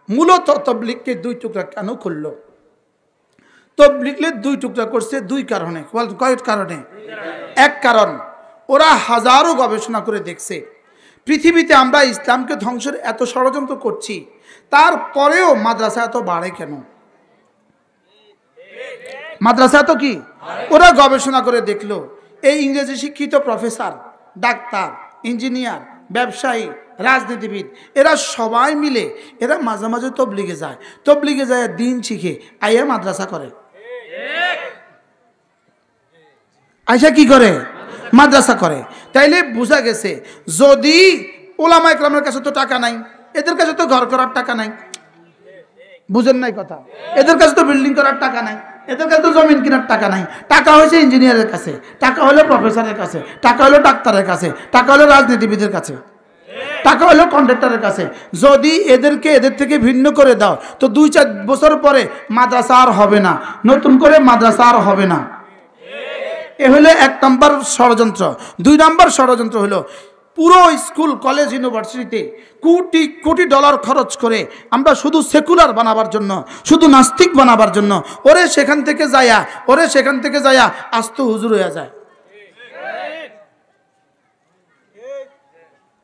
মূলত তবলিগকে দুই টুকরা কেন করলো? তবলিগকে দুই টুকরা করছে দুই কারণে। কয়েক কারণে। এক কারণ, ওরা হাজারো গবেষণা করে দেখছে পৃথিবীতে আমরা ইসলামকে ধ্বংসের এত ষড়যন্ত্র করছি, তারপরেও মাদ্রাসা এত বাড়ে কেন? মাদ্রাসা তো কি, ওরা গবেষণা করে দেখলো এই ইংরেজি শিক্ষিত প্রফেসর, ডাক্তার, ইঞ্জিনিয়ার, ব্যবসায়ী, রাজনীতিবিদ, এরা সবাই মিলে এরা মাঝে মাঝে তবলিগে যায়, তবলিগে যায় দিন শিখে আইয়া মাদ্রাসা করে। আইসা কি করে? মাদ্রাসা করে। তাইলে বোঝা গেছে যদি ওলামা ইকরামের কাছে তো টাকা নাই, এদের কাছে তো ঘর করার টাকা নাই, বুঝেন নাই কথা, এদের কাছে তো বিল্ডিং করার টাকা নাই, এদের কাছে তো জমিন কেনার টাকা নাই। টাকা হয়েছে ইঞ্জিনিয়ারের কাছে, টাকা হলো প্রফেসরের কাছে, টাকা হলো ডাক্তারের কাছে, টাকা হলো রাজনীতিবিদের কাছে, টাকা হলো কন্ট্রাক্টরের কাছে। যদি এদেরকে এদের থেকে ভিন্ন করে দাও তো 2-4 বছর পরে মাদ্রাসা আর হবে না, নতুন করে মাদ্রাসা আর হবে না। এ হলো 1 নম্বর ষড়যন্ত্র। 2 নম্বর ষড়যন্ত্র হলো পুরো স্কুল, কলেজ, ইউনিভার্সিটিতে কোটি কোটি ডলার খরচ করে আমরা শুধু সেকুলার বানাবার জন্য, শুধু নাস্তিক বানাবার জন্য ওরে সেখান থেকে যায়া আস্ত হুজুর হয়ে যায়।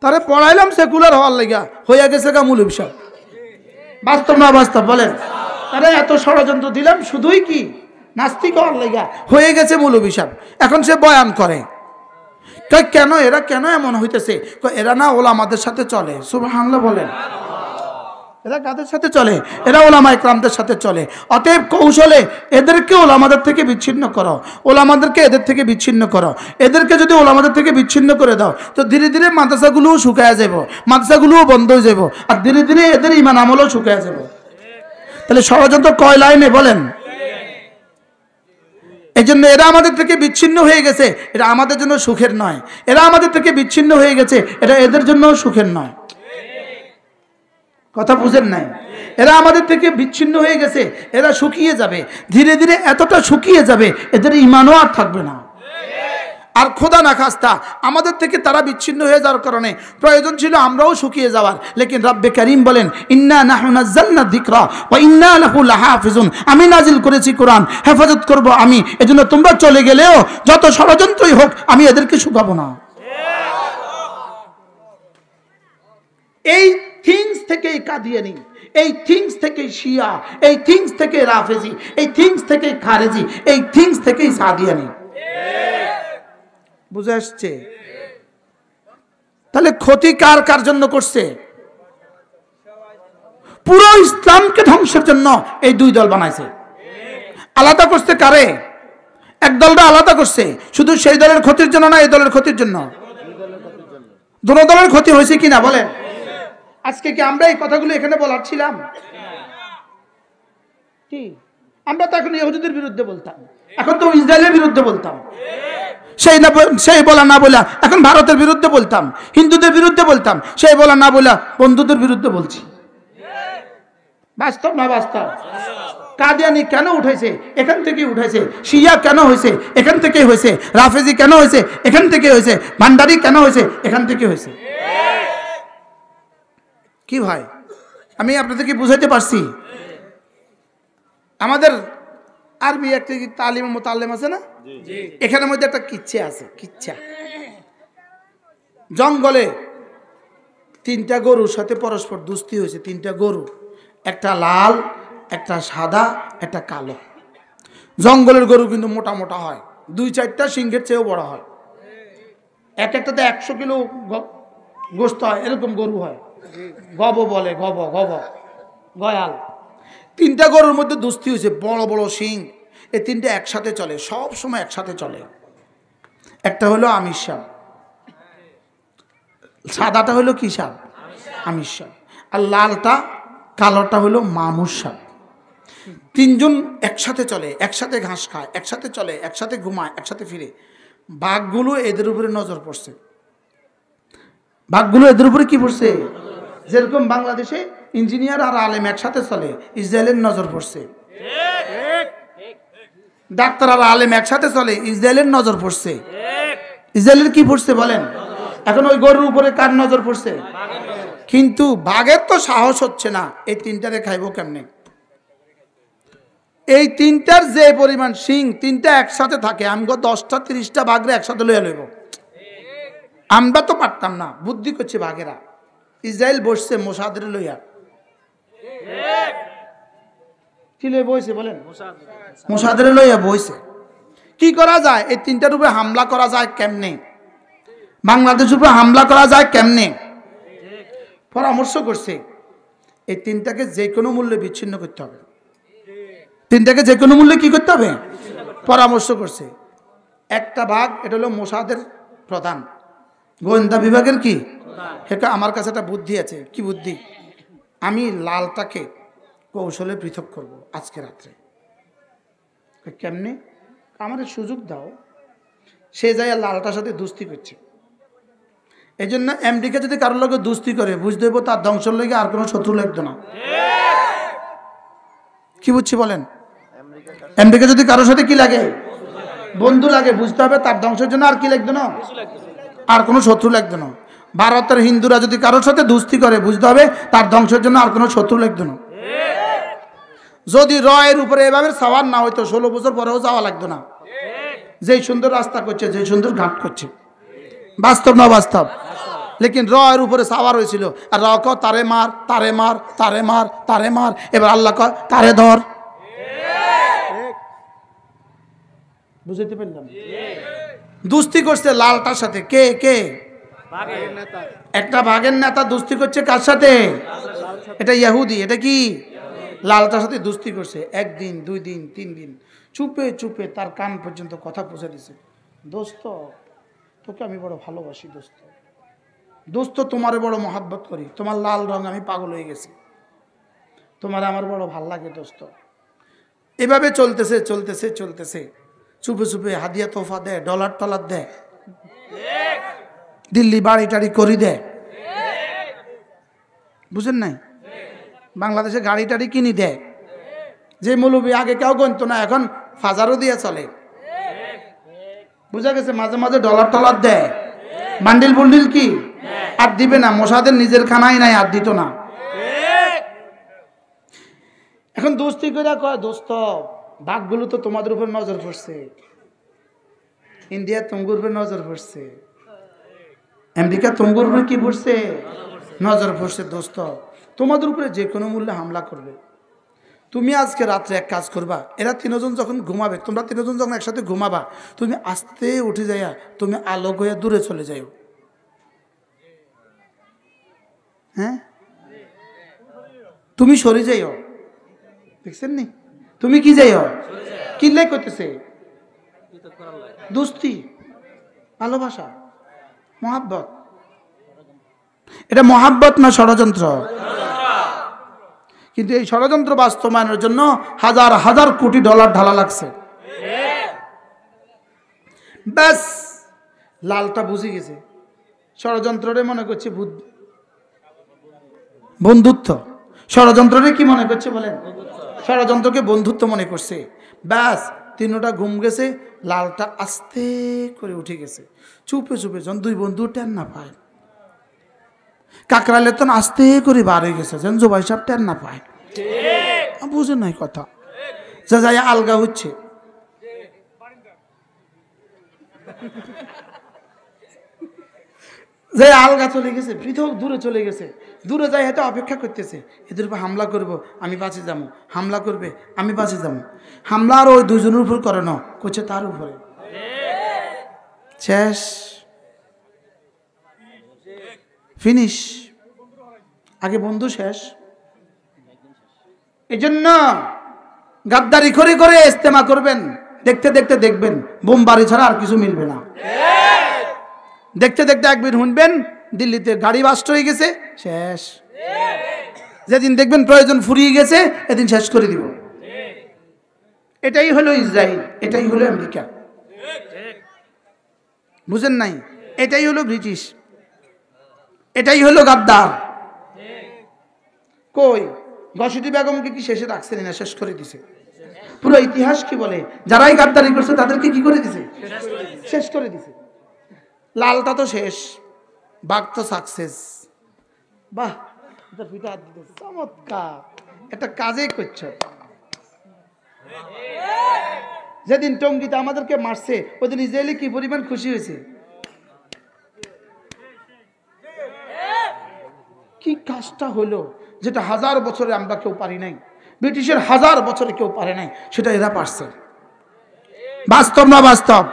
তারে পড়াইলাম সেকুলার হওয়ার লাগা, হইয়া গেছে গা মৌলবি সাহেব। বাস্তব না বাস্তব বলেন? তারে এত ষড়যন্ত্র দিলাম শুধুই কি নাস্তিক হওয়ার লাগা, হয়ে গেছে মৌলবি সাহেব। এখন সে বয়ান করে। কেন এরা কেন এমন হইতেছে? এরা না ওলামাদের সাথে চলে। সুবহানাল্লাহ বলেন। এরা কাদের সাথে চলে? এরা ওলামা ইকরামদের সাথে চলে। অতএব কৌশলে এদেরকে ওলামাদের থেকে বিচ্ছিন্ন করো, ওলামাদেরকে এদের থেকে বিচ্ছিন্ন করো। এদেরকে যদি ওলামাদের থেকে বিচ্ছিন্ন করে দাও তো ধীরে ধীরে মাদ্রাসাগুলোও শুকায় যাব, মাদ্রাসাগুলোও বন্ধ হয়ে যাব, আর ধীরে ধীরে এদের ঈমান আমলও শুকায় যাব। তাহলে ষড়যন্ত্র কয় লাইনে বলেন? এই জন্য এরা আমাদের থেকে বিচ্ছিন্ন হয়ে গেছে, এটা আমাদের জন্য সুখের নয়। এরা আমাদের থেকে বিচ্ছিন্ন হয়ে গেছে, এটা এদের জন্য সুখের নয়। কথা বুঝেন নাই? এরা আমাদের থেকে বিচ্ছিন্ন হয়ে গেছে, এরা শুকিয়ে যাবে, ধীরে ধীরে এতটা শুকিয়ে যাবে এদের ঈমানও আর থাকবে না। আর খোদা না খাস্তা আমাদের থেকে তারা বিচ্ছিন্ন হয়ে যাওয়ার কারণে প্রয়োজন ছিল আমরাও শুকিয়ে যাওয়ার, লেকিন রব্বে কারীম বলেন ইন্না নাহনু নাযালনা যিকরা ওয়া ইন্না লাহু লাহাফিজুন, আমি নাজিল করেছি কোরআন, হেফাজত করব আমি। এজন্য তোমরা চলে গেলেও যত ষড়যন্ত্রই হোক আমি এদেরকে শুকাবো না। এই থিংস থেকেই কাদিয়ানি, এই থিংস থেকেই শিয়া, এই থিংস থেকে রাফেজি, এই থিংস থেকে খারেজি, এই থিংস থেকেই সাদিয়ানি। বুঝে আসছে? তাহলে ক্ষতি কার কার জন্য করছে? পুরো ইসলামকে ধ্বংসের জন্য এই দুই দল বানাইছে। আলাদা করছে কারে? এক দলটা আলাদা করছে শুধু সেই দলের ক্ষতির জন্য না, এই দলের ক্ষতির জন্য। দুটো দলের ক্ষতি হয়েছে কিনা বলেন? আজকে কি আমরা এই কথাগুলো এখানে বলার ছিলাম? কি আমরা তো এখন ইহুদিদের বিরুদ্ধে বলতাম, এখন তো ইসরায়েলের বিরুদ্ধে বলতাম, সেই বলা না বলা এখন ভারতের বিরুদ্ধে বলতাম, হিন্দুদের বিরুদ্ধে বলতাম, সেই বলা না বলা বন্ধুদের বিরুদ্ধে বলছি। বাস্তব না বাস্তব? কাদিয়ানি কেন উঠেছে? এখান থেকেই উঠেছে। শিয়া কেন হয়েছে? এখান থেকেই হয়েছে। রাফেজি কেন হয়েছে? এখান থেকে হয়েছে। ভান্ডারি কেন হয়েছে? এখান থেকে হয়েছে। কি ভাই আমি আপনাদেরকে বুঝাইতে পারছি? আমাদের আরবি একটা তালিম মুতাল্লিম আছে না, এখানের মধ্যে একটা কিচ্ছা আছে। কিচ্ছা, জঙ্গলে 3টা গরুর সাথে পরস্পর দুস্তি হয়েছে। 3টা গরু, একটা লাল, একটা সাদা, একটা কালো। জঙ্গলের গরু কিন্তু মোটা মোটা হয়, 2-4টা সিংহের চেয়েও বড় হয়, এক একটাতে 100 কিলো গোস্ত হয়, এরকম গরু হয়। গব বলে, গব গব গয়াল। 3টা গরুর মধ্যে দুস্তি হয়েছে, বড় বড় সিং। এই 3টে একসাথে চলে, সব সময় একসাথে চলে। একটা হলো আমির সাপ, সাদাটা হলো কি সাপ? আমির সাপ। আর লালটা কালোটা হলো মামুর সাপ। 3জন একসাথে চলে, একসাথে ঘাস খায়, একসাথে চলে, একসাথে ঘুমায়, একসাথে ফিরে। বাঘগুলো এদের উপরে নজর পড়ছে। বাঘগুলো এদের উপরে কি পড়ছে? যেরকম বাংলাদেশে ইঞ্জিনিয়ার আর আলেম একসাথে চলে, ইসরায়েলের নজর পড়ছে। ডাক্তার আর আলেম একসাথে চলে, ইসরায়েলের নজর পড়ছে। ইসরায়েলের কি পড়ছে বলেন? এখন ওই গরুর উপরে কার নজর পড়ছে? কিন্তু বাঘের তো সাহস হচ্ছে না, এই তিনটারে খাইব কেমনে? এই তিনটার যে পরিমাণ সিং, তিনটা একসাথে থাকে, আমগো 10টা 30টা বাঘরে একসাথে লইয়া লইব। আমরা তো পারতাম না, বুদ্ধি করছে বাঘেরা। ইসরায়েল বসছে মোসাদের লইয়া, কি লইয়া বইছে বলেন? মোসাদের লইয়া বইছে। কি করা যায়? এই তিনটার উপরে হামলা করা যায় কেমনে? বাংলাদেশের উপরে হামলা করা যায় কেমনে? পরামর্শ করছে এই তিনটাকে যে কোনো মূল্যে বিচ্ছিন্ন করতে হবে। তিনটাকে যে কোনো মূল্যে কি করতে হবে? পরামর্শ করছে। একটা ভাগ, এটা হলো মোসাদের প্রধান, গোয়েন্দা বিভাগের কি, এটা আমার কাছে একটা বুদ্ধি আছে। কি বুদ্ধি? আমি লালটাকে কৌশলে পৃথক করব আজকে রাত্রে। কেমনে? আমার সুযোগ দাও। সে যায় লালটার সাথে দুস্তি করছে। এই জন্য আমেরিকা যদি কারোর লোক দুস্তি করে, বুঝতে হইব তার ধ্বংসের লেগে আর কোনো শত্রু লাগতো না। কি বুঝছি বলেন? আমেরিকা যদি কারোর সাথে কি লাগে, বন্ধু লাগে, বুঝতে হবে তার ধ্বংসের জন্য আর কি লাগতো না, আর কোনো শত্রু লাগতো না। ভারতের হিন্দুরা যদি কারোর সাথে দুস্তি করে, বুঝতে হবে তার ধ্বংসের জন্য আর কোনো শত্রু লাগতো না। যদি রয়ের উপরে এভাবে সাওয়ার না হইতো, 16 বছর পরেও যাওয়া লাগতো না। যেই সুন্দর রাস্তা করছে, যেই সুন্দর ঘাট করছে, বাস্তব না বাস্তব? লেকিন রয়ের উপরে সাওয়ার হয়েছিল, আর র ক তারে মার, তারে মার, তারে মার, তারে মার। এবার আল্লাহ কয় তারে ধর। বুঝতে পারলাম? দুস্তি করছে লালটার সাথে। কে কে? একটা বাঘের নেতা দুস্তি করছে কার সাথে? এটা ইহুদি। এটা কি? লালটার সাথে দুস্তি করছে। 1 দিন 2 দিন 3 দিন চুপে চুপে তার কান পর্যন্ত কথা পৌঁছে দিছে। দোস্ত, তোকে আমি বড় ভালোবাসি দোস্ত, দোস্ত তোমারে বড় মহাব্বত করি, তোমার লাল রং আমি পাগল হয়ে গেছি, তোমার আমার বড় ভাল লাগে দোস্ত। এভাবে চলতেছে চলতেছে চলতেছে। চুপে চুপে হাদিয়া তোফা দেয়, ডলার টলার দেয়, দিল্লি বাড়ি টাড়ি করি দেয়। বুঝেন নাই? বাংলাদেশে গাড়ি টাড়ি কিনি দেয়। যে মৌলবি আগে কেউ গণত না, এখন ফাজারও দিয়ে চলে। বুঝা গেছে? মাঝে মাঝে ডলার টলার দেয়, বান্ডিল বুন্ডিল কি আর দিবে না। মোসাদের নিজের খানাই নাই, আর দিত না। এখন দোস্তি করে কয়, দোস্ত বাঘগুলো তো তোমাদের উপর নজর পড়ছে, ইন্ডিয়া তুঙ্গুর উপর নজর পড়ছে, আমেরিকা তুঙ্গুর উপর কি পড়ছে, নজর পড়ছে। দোস্ত তোমাদের উপরে যে কোনো মূল্যে হামলা করবে। তুমি আজকে রাত্রে এক কাজ করবা, এরা 3 জন যখন ঘুমাবে, তোমরা 3 জন যখন একসাথে ঘুমাবা, তুমি আস্তে উঠে যাইয়া তুমি আলোক হয়ে দূরে চলে যাও। হ্যাঁ, তুমি সরে যাইও। দেখছেন নি? তুমি কি যাইও? কিল্লাই করতেছে দোস্তি, ভালোবাসা, মহাব্বত। এটা মহাব্বত না ষড়যন্ত্র? কিন্তু এই ষড়যন্ত্র বাস্তবায়নের জন্য হাজার হাজার কোটি ডলার ঢালা লাগছে। ব্যাস লালটা বুঝে গেছে ষড়যন্ত্ররে মনে করছে বন্ধুত্ব। ষড়যন্ত্ররে কি মনে করছে বলেন? ষড়যন্ত্রকে বন্ধুত্ব মনে করছে। ব্যাস তিনটা ঘুম গেছে, লালটা আস্তে করে উঠে গেছে। চুপে চুপে যখন 2 বন্ধু টেন না পায়, কাকরাইলে তখন আস্তে করে বার হয়ে গেছে, যেন জোবাই সাহেব টেন না পায়। বুঝে নাই কথা? যা যাই আলগা হচ্ছে। যে আলগা চলে গেছে, পৃথক দূরে চলে গেছে। দূরে যাই হয়তো অপেক্ষা করতেছে, এদের উপর হামলা করব, আমি বাঁচে যাবো। হামলা করবে, আমি বাঁচে যাবো। হামলা আর ওই 2 জনের উপর করে না, করছে তার উপরে। শেষ, ফিনিশ। আগে বন্ধু শেষ। এই জন্য গাদ্দারি করে করে ইস্তেমা করবেন, দেখতে দেখতে দেখবেন বোমবারি ছাড়া আর কিছু মিলবে না। দেখতে দেখতে একদিন শুনবেন দিল্লিতে গাড়ি বাস্ট হয়ে গেছে, শেষ। যেদিন দেখবেন প্রয়োজন ফুরিয়ে গেছে, এদিন শেষ করে দিব। এটাই হলো ইসরায়েল, এটাই হলো আমেরিকা। বুঝেন নাই? এটাই হলো ব্রিটিশ, এটাই হলো গাদ্দার। কই ঘসিটি বেগমকে কি শেষে রাখছেন না? শেষ করে দিছে। পুরো ইতিহাস কি বলে? যারাই গাদ্দারি করছে তাদেরকে কি করে দিছে? শেষ করে দিছে। লালটা তো শেষ, বাঘ তো সাকসেস। বাহ, পিঠা হাত দিতে চমৎকার, একটা কাজেই করছো। যেদিন টঙ্গিতে আমাদেরকে মারছে ওদিন ইসরায়েলি কি পরিমাণ খুশি হয়েছে। কি কাজটা হলো যেটা 1000 বছরে আমরা কেউ পারি নাই, ব্রিটিশের 1000 বছরে কেউ পারে নাই, সেটা এরা পারছে। বাস্তব না বাস্তব?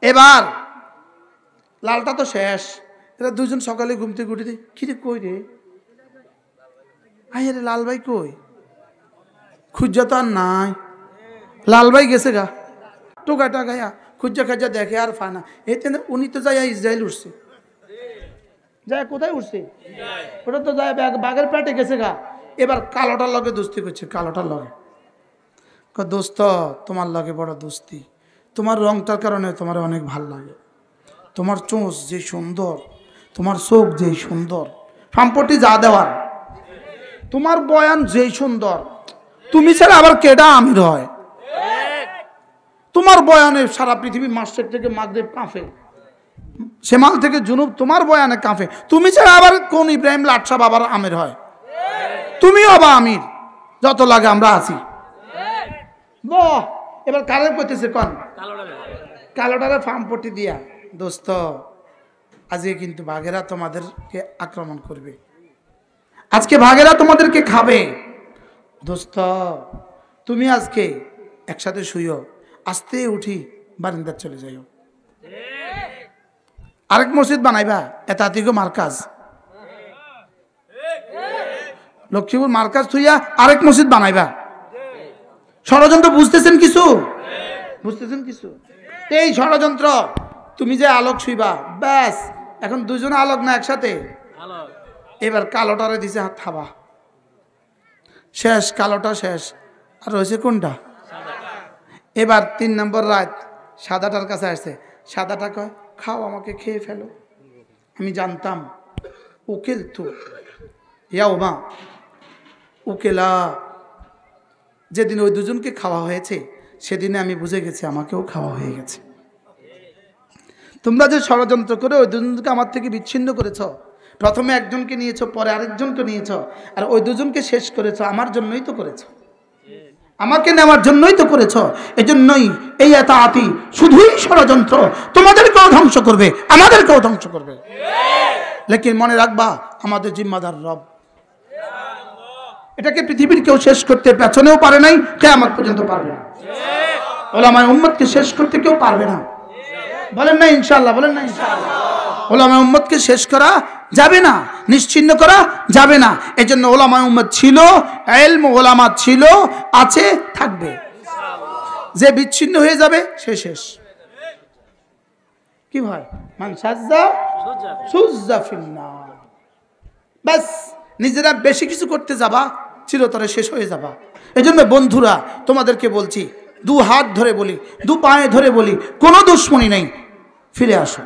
এবার লালটা তো শেষ, এরা দুজন সকালে ঘুম থেকে উঠে দেয়, কি রে কই রে, আয় রে লাল ভাই কই, খুঁজা তো আর নাই, লাল ভাই গেছে গা, টোকা টাকায়া খুঁজা খাজা দেখে আর ফানা, এতে উনি তো যাই ইসরায়েল উঠছে, যায় কোথায় উঠছে, ওটা তো যায় বাঘের পেটে গেছে গা। এবার কালোটার লগে দোস্তি করছে, কালোটার লগে দোস্ত তোমার লগে বড় দোস্তি, তোমার রংটার কারণে তোমার অনেক ভাল লাগে, তোমার চোঁচ যে সুন্দর, তোমার চোখ যেই সুন্দর, সম্পত্তি যা দেওয়ার, তোমার বয়ান যেই সুন্দর, তুমি ছাড়া আবার কেডা আমির হয়, তোমার বয়ানে সারা পৃথিবী মাসের থেকে মাগরিব কাঁপে, সেমাল থেকে জুনুব তোমার বয়ানে কাঁপে, তুমি ছাড়া আবার কোন ইব্রাহিম লাটসা বাবার আমির হয়, তুমিও আবার আমির, যত লাগে আমরা আছি। বাহ, এবার কালের করতেছে কন, কালোটারে ফার্মপট্টি দিয়া, দোস্ত আজকে কিন্তু বাঘেরা তোমাদেরকে আক্রমণ করবে, আজকে বাঘেরা তোমাদেরকে খাবে, দোস্ত তুমি আজকে একসাথে শুইও, আস্তে উঠি বারিন্দার চলে যাইও, আরেক মসজিদ বানাইবা, এতাতিগো মার্কাজ, লক্ষ্মীপুর মার্কাজ থুইয়া আরেক মসজিদ বানাইবা। ষড়যন্ত্র বুঝতেছেন কিছু, বুঝতেছেন কিছু? এই ষড়যন্ত্র, তুমি যে আলোক শুইবা, ব্যাস এখন দুজনে আলোক না একসাথে, এবার কালোটারে দিছে হাত থাবা, শেষ, কালোটা শেষ, আর রয়েছে কোনটা? এবার 3 নম্বর রাত সাদাটার কাছে আসছে, সাদাটা কয় খাও, আমাকে খেয়ে ফেলো, আমি জানতাম উকিল তো ইয়াওমা উকেলা, যেদিন ওই দুজনকে খাওয়া হয়েছে সেদিনে আমি বুঝে গেছি আমাকেও খাওয়া হয়ে গেছে। তোমরা যে ষড়যন্ত্র করে ওই দুজনকে আমার থেকে বিচ্ছিন্ন করেছ, প্রথমে একজনকে নিয়েছ, পরে আরেকজনকে নিয়েছ, আর ওই দুজনকে শেষ করেছ, আমার জন্যই তো করেছ, আমাকে নেওয়ার জন্যই তো করেছ, এজন্যই এই এতাআতি শুধুই ষড়যন্ত্র, তোমাদেরকেও ধ্বংস করবে, আমাদেরকেও ধ্বংস করবে। লেকিন মনে রাখবা আমাদের জিম্মাদার রব, এটাকে পৃথিবীর কেউ শেষ করতে পেছনেও পারে নাই, কিয়ামত পর্যন্ত পারবে না, উলামায়ে উম্মতকে শেষ করতে কেউ পারবে না, বলেন না ইনশাআল্লাহ, বলেন না ইনশাআল্লাহ। উলামায়ে উম্মতকে শেষ করা যাবে না, নিশ্চিহ্ন করা যাবে না, এজন্য উলামায়ে উম্মত ছিল, ইলম উলামা ছিল, আছে, থাকবে, যে বিচ্ছিন্ন হয়ে যাবে সে শেষ। কি ভাই, মান সাজ্জা সুজ্জা ফিন্নার, বাস নিজেরা বেশি কিছু করতে যাবা, চিরতরে শেষ হয়ে যাবা। এজন্য বন্ধুরা তোমাদেরকে বলছি, 2 হাত ধরে বলি, 2 পায়ে ধরে বলি, কোনো দুশ্মনী নেই, ফিরে আসো,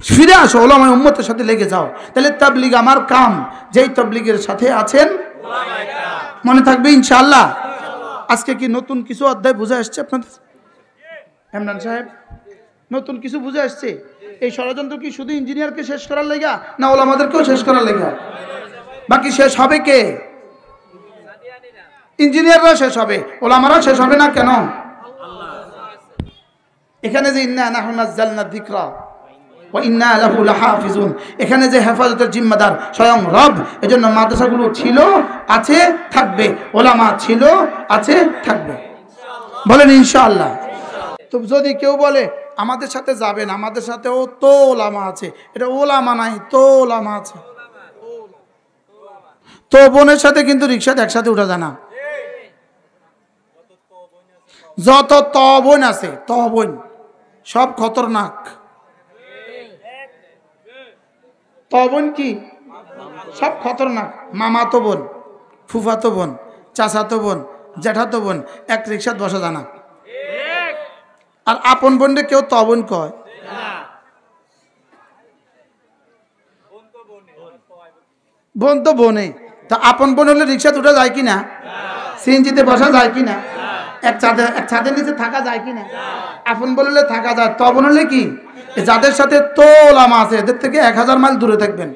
ফিরে আসো, উলামায়ে উম্মতের সাথে লেগে যাও, তাহলে তাবলীগ আমার কাম, যেই তাবলীগের সাথে আছেন মনে থাকবে ইনশাআল্লাহ। আজকে কি নতুন কিছু অধ্যায় বুঝে আসছে আপনাদের ইমরান সাহেব? নতুন কিছু বুঝে আসছে? এই ষড়যন্ত্র কি শুধু ইঞ্জিনিয়ারকে শেষ করার লেগা, না ওলামাদেরকেও শেষ করার লেগা? বাকি শেষ হবে কে? ইঞ্জিনিয়াররা শেষ হবে, ওলামারা শেষ হবে না কেন? এখানে যে ইন্না নাহনু নাযালনা যিকরা ওয়া ইন্না লাহু লাহাফিজুন, এখানে যে হেফাজতের জিম্মাদার স্বয়ং রব, এজন্য মাদ্রাসাগুলো ছিল, আছে, থাকবে, ওলামা ছিল, আছে, থাকবে, বলেন ইনশাআল্লাহ। তো যদি কেউ বলে আমাদের সাথে যাবেন, আমাদের সাথেও তো ওলামা আছে, এটা ওলামা নাই, তো ওলামা আছে। তো বোনের সাথে কিন্তু রিকশাতে একসাথে উঠা যায় না, যত তবন আছে তবন সব খতরনাক। তবন কি সব খতরনাক, মামাতো বোন, ফুফাতো বোন, চাচাতো বোন, জ্যাঠাতো বোন, এক রিকশাত বসা যায় না। আর আপন বোনরে কেউ তবন কয়, বোন তো বোনে, তা আপন বোন হলে রিকশাতে উঠা যায় কিনা, সিএনজিতে বসা যায় কিনা, এক ছাদের নিচে থাকা যায় কিনা? আপন বললে থাকা যায়, তবন হলে কি যাদের সাথে তো ওলামা আছে এদের থেকে 1000 মাইল দূরে থাকবেন।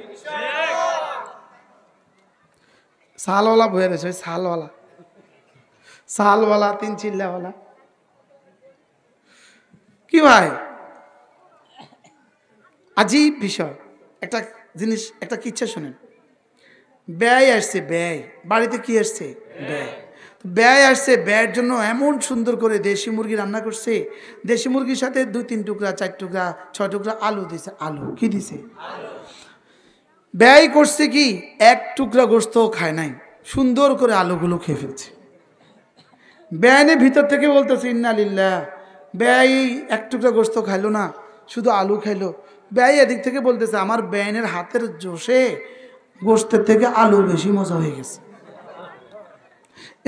সালওয়ালা বয়ে রয়েছে, সালওয়ালা, সালওয়ালা, 3 চিল্লাওয়ালা। কি ভাই আজীব বিষয়। একটা জিনিস, একটা কিচ্ছা শোনেন। ব্যয় আসছে, ব্যয় বাড়িতে কি আসছে? ব্যয়। ব্যয় আসছে, ব্যয়ের জন্য এমন সুন্দর করে দেশি মুরগি রান্না করছে। দেশি মুরগির সাথে 2-3 টুকরা, 4 টুকরা, 6 টুকরা আলু দিছে। আলু কি দিছে? ব্যয় করছে কি 1 টুকরা গোস্ত খায় নাই, সুন্দর করে আলুগুলো খেয়ে ফেলছে। ব্যয়নে ভিতর থেকে বলতেছে ইন্না লিল্লাহ। ব্যয় 1 টুকরা গোস্ত খাইলো না, শুধু আলু খাইলো। ব্যয় এদিক থেকে বলতেছে আমার ব্যয়নের হাতের জোশে গোস্তের থেকে আলু বেশি মজা হয়ে গেছে,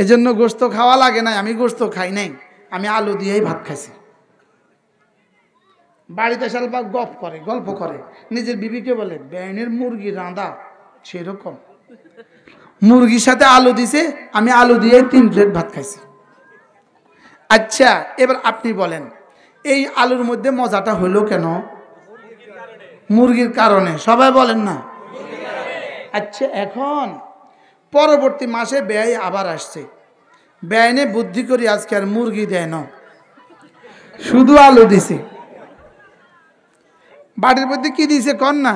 এজন্য গোস্ত খাওয়া লাগে নাই, আমি গোস্ত খাই নাই, আমি আলু দিয়েই ভাত খাইছি। বাড়িতে শালবাগ গল্প করে নিজের বিবিকে বলে ব্যয়নের মুরগি রাঁধা সেরকম, মুরগির সাথে আলু দিছে, আমি আলু দিয়ে 3 প্লেট ভাত খাইছি। আচ্ছা এবার আপনি বলেন এই আলুর মধ্যে মজাটা হলো কেন? মুরগির কারণে। সবাই বলেন না? আচ্ছা এখন পরবর্তী মাসে ব্যয় আবার আসছে। ব্যয়নে বুদ্ধি করি আজকে আর মুরগি দেয় না, শুধু আলু দিছে। বাড়ির মধ্যে কি দিছে কন না?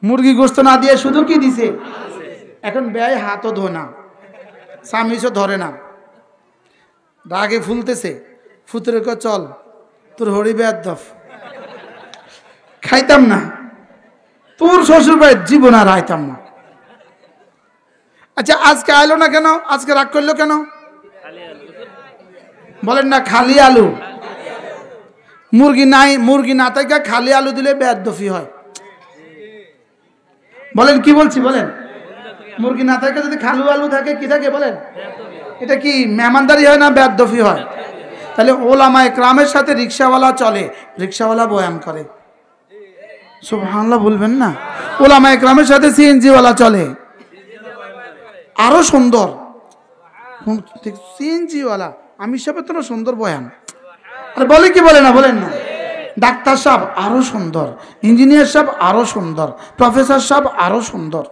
মুরগি গোস্ত না দিয়ে শুধু কি দিছে? এখন ব্যয় হাতও ধোয় না, চামিচও ধরে না, রাগে ফুলতেছে। ফুতরে কয় চল তোর হরি বেয়াদব, খাইতাম না, তোর শ্বশুর বাড়ির জীবন আর আইতাম না। আচ্ছা আজকে আইলো না কেন? আজকে রাগ করলো কেন? বলেন না খালি আলু। মুরগি নাই, মুরগি না থাকে খালি আলু দিলে বেয়াদবি হয়। বলেন কি বলছি বলেন? মুরগি না থাকে যদি খালু আলু থাকে কি থাকে বলেন? এটা কি মেহমানদারি হয় না বেয়াদবি হয়? তাহলে ওলামায়ে কেরামের সাথে রিকশাওয়ালা চলে, রিকশাওয়ালা বয়ান করে, সুবহানাল্লাহ বলবেন না? ওলামায়ে কেরামের সাথে সিএনজিওয়ালা চলে, আরো সুন্দর। সিএনজিওয়ালা আমি সব এত সুন্দর বয়ান আর বলে কি বলে না বলেন না? ডাক্তার সাহেব আরো সুন্দর, ইঞ্জিনিয়ার সাহেব আরো সুন্দর, প্রফেসর সাহেব আরো সুন্দর।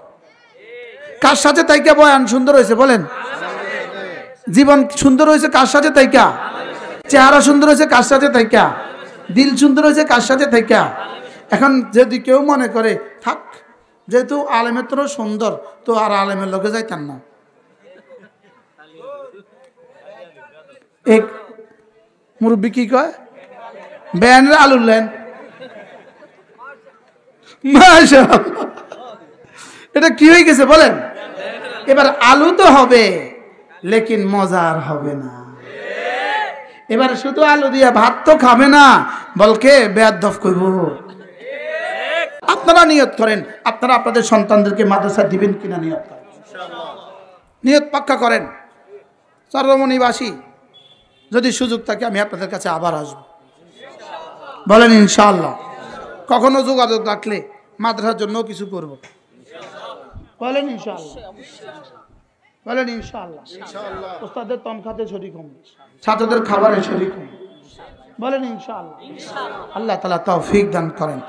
কার সাথে তাইকা বয়ান সুন্দর হয়েছে বলেন? জীবন সুন্দর হয়েছে কার সাথে তাইকা? চেহারা সুন্দর হয়েছে কার সাথে তাইকা? দিল সুন্দর হয়েছে কার সাথে তাইকা? এখন যদি কেউ মনে করে থাক যেহেতু আলেমের তো সুন্দর, তো আর আলেমের লোকে যাইতাম না। এক মুরব্বী কি কয়? ব্যানের আলুর লেন, মাশাআল্লাহ। এটা কি হয়ে গেছে বলেন? এবার আলু তো হবে লেকিন মজার হবে না। এবার শুধু আলু দিয়ে ভাত তো খাবে না, বলকে বেয়াদব কইব। আপনারা নিয়ত করেন আপনারা আপনাদের সন্তানদেরকে মাদ্রাসা দিবেন কিনা, নিয়ত করেন, নিয়ত পাক্কা করেন। চরমনিবাসী যদি সুযোগ থাকে আমি আপনাদের কাছে আবার আসব, বলেন ইনশাআল্লাহ। কখনো যোগাযোগ রাখলে মাদ্রাসার জন্য কিছু করব, বলেন ইনশাআল্লাহ, বলেন ইনশাআল্লাহ। ওস্তাদের তনখাতে শরীক হন, ছাত্রদের খাবারে শরীক হন, বলেন ইনশাআল্লাহ। আল্লাহ তাআলা তৌফিক দান করেন।